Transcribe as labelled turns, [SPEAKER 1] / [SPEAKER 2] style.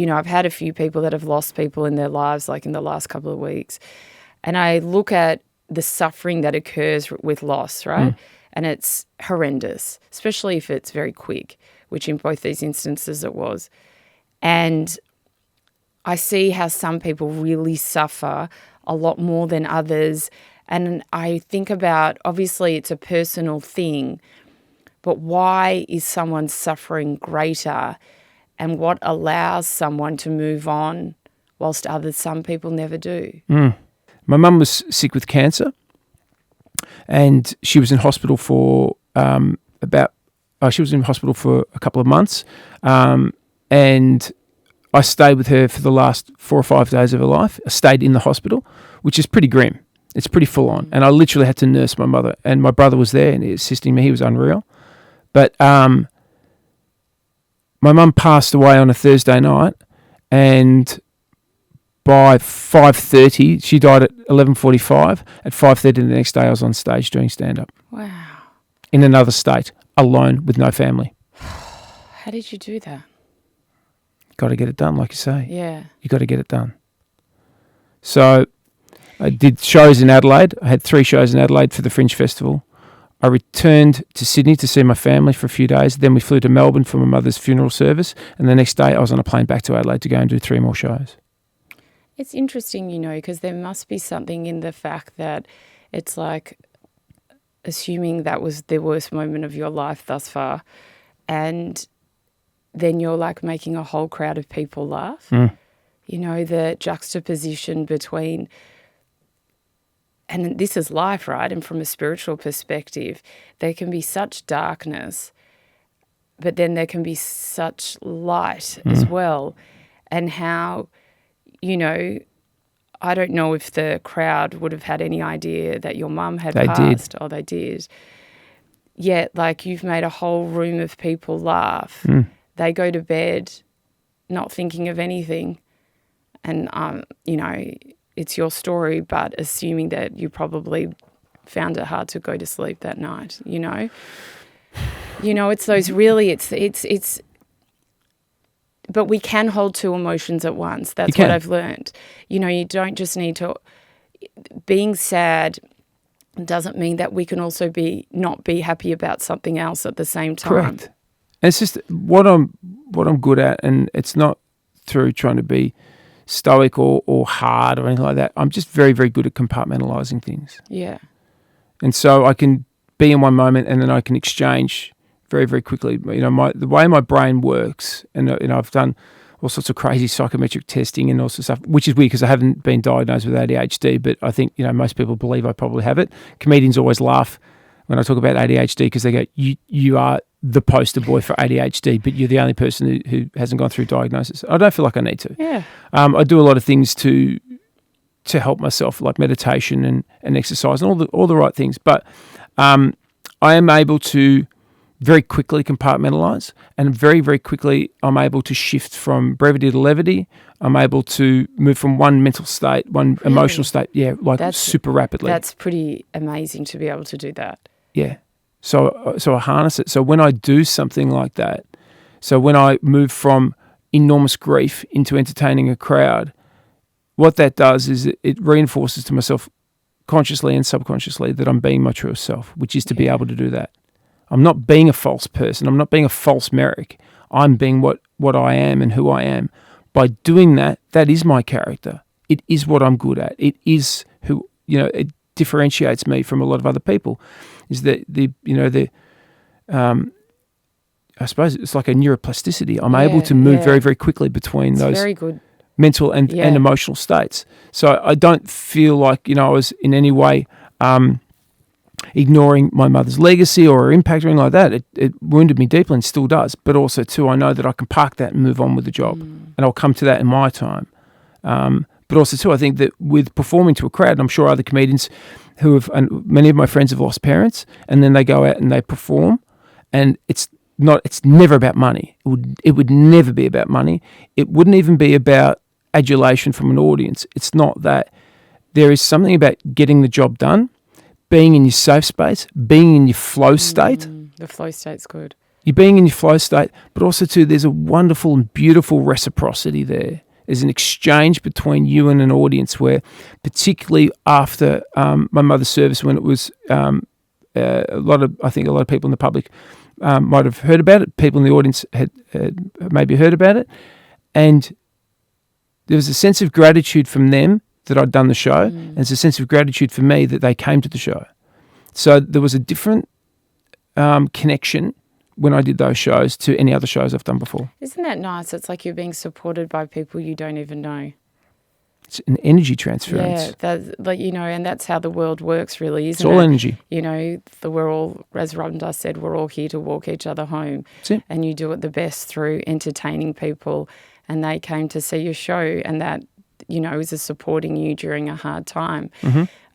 [SPEAKER 1] I've had a few people that have lost people in their lives, like in the last couple of weeks, and I look at the suffering that occurs with loss, right? And it's horrendous, especially if it's very quick, which in both these instances it was. And I see how some people really suffer a lot more than others. And I think about, obviously it's a personal thing, but why is someone's suffering greater, and what allows someone to move on whilst some people never do?
[SPEAKER 2] My mum was sick with cancer, and she was in hospital for she was in hospital for a couple of months, and I stayed with her for the last 4 or 5 days of her life. I stayed in the hospital, which is pretty grim. It's pretty full on, and I literally had to nurse my mother, and my brother was there and he was assisting me. He was unreal. But my mum passed away on a Thursday night, and by 5:30, she died at 11:45. At 5:30 the next day, I was on stage doing stand-up.
[SPEAKER 1] Wow.
[SPEAKER 2] In another state, alone, with no family.
[SPEAKER 1] How did you do that?
[SPEAKER 2] Got to get it done, like you say.
[SPEAKER 1] Yeah.
[SPEAKER 2] You got to get it done. So I did shows in Adelaide. I had 3 shows in Adelaide for the Fringe Festival. I returned to Sydney to see my family for a few days. Then we flew to Melbourne for my mother's funeral service. And the next day I was on a plane back to Adelaide to go and do 3 more shows.
[SPEAKER 1] It's interesting, because there must be something in the fact that it's like assuming that was the worst moment of your life thus far, and then you're like making a whole crowd of people laugh. The juxtaposition between, and this is life, right? And from a spiritual perspective, there can be such darkness, but then there can be such light as well. And how, I don't know if the crowd would have had any idea that your mum had passed. Oh, they did. Yet, like, you've made a whole room of people laugh. They go to bed not thinking of anything. And, it's your story, but assuming that you probably found it hard to go to sleep that night, it's those really, it's, but we can hold 2 emotions at once. That's what I've learned. You don't just need to, being sad doesn't mean that we can also not be happy about something else at the same time.
[SPEAKER 2] Correct. And it's just what I'm good at, and it's not through trying to be stoic or hard or anything like that. I'm just very, very good at compartmentalizing things.
[SPEAKER 1] Yeah.
[SPEAKER 2] And so I can be in one moment and then I can exchange very, very quickly. The way my brain works, and I've done all sorts of crazy psychometric testing and all sorts of stuff, which is weird because I haven't been diagnosed with ADHD, but I think, most people believe I probably have it. Comedians always laugh when I talk about ADHD because they go, you are the poster boy for ADHD, but you're the only person who hasn't gone through diagnosis. I don't feel like I need to.
[SPEAKER 1] Yeah.
[SPEAKER 2] I do a lot of things to help myself, like meditation and exercise and all the right things. But I am able to very quickly compartmentalize, and very, very quickly I'm able to shift from brevity to levity. I'm able to move from one mental state, one emotional state, super rapidly.
[SPEAKER 1] That's pretty amazing to be able to do that.
[SPEAKER 2] Yeah. So I harness it. So when I do something like that, so when I move from enormous grief into entertaining a crowd, what that does is it reinforces to myself consciously and subconsciously that I'm being my true self, which is to be able to do that. I'm not being a false person. I'm not being a false Merrick. I'm being what I am and who I am. By doing that, that is my character. It is what I'm good at. It is who, it differentiates me from a lot of other people. Is that I suppose it's like a neuroplasticity. I'm able to move very, very quickly between those
[SPEAKER 1] very good.
[SPEAKER 2] mental and emotional states. So I don't feel like, I was in any way ignoring my mother's legacy or impact or anything like that. It wounded me deeply and still does. But also, too, I know that I can park that and move on with the job. And I'll come to that in my time. But also, too, I think that with performing to a crowd, and I'm sure other comedians and many of my friends have lost parents, and then they go out and they perform, and it's never about money. It would never be about money. It wouldn't even be about adulation from an audience. It's not that. There is something about getting the job done, being in your safe space, being in your flow state.
[SPEAKER 1] The flow state's good.
[SPEAKER 2] you're being in your flow state, but also too, there's a wonderful and beautiful reciprocity there. There's an exchange between you and an audience where, particularly after my mother's service, when it was I think a lot of people in the public might have heard about it. People in the audience had maybe heard about it. And there was a sense of gratitude from them that I'd done the show, and there's a sense of gratitude for me that they came to the show. So there was a different connection when I did those shows to any other shows I've done before.
[SPEAKER 1] Isn't that nice? It's like you're being supported by people you don't even know.
[SPEAKER 2] It's an energy transference.
[SPEAKER 1] Yeah, and that's how the world works, really, isn't it?
[SPEAKER 2] It's all energy.
[SPEAKER 1] We're all, as Rhonda said, we're all here to walk each other home.
[SPEAKER 2] That's it.
[SPEAKER 1] And you do it the best through entertaining people. And they came to see your show, and that, is supporting you during a hard time.
[SPEAKER 2] Mm-hmm.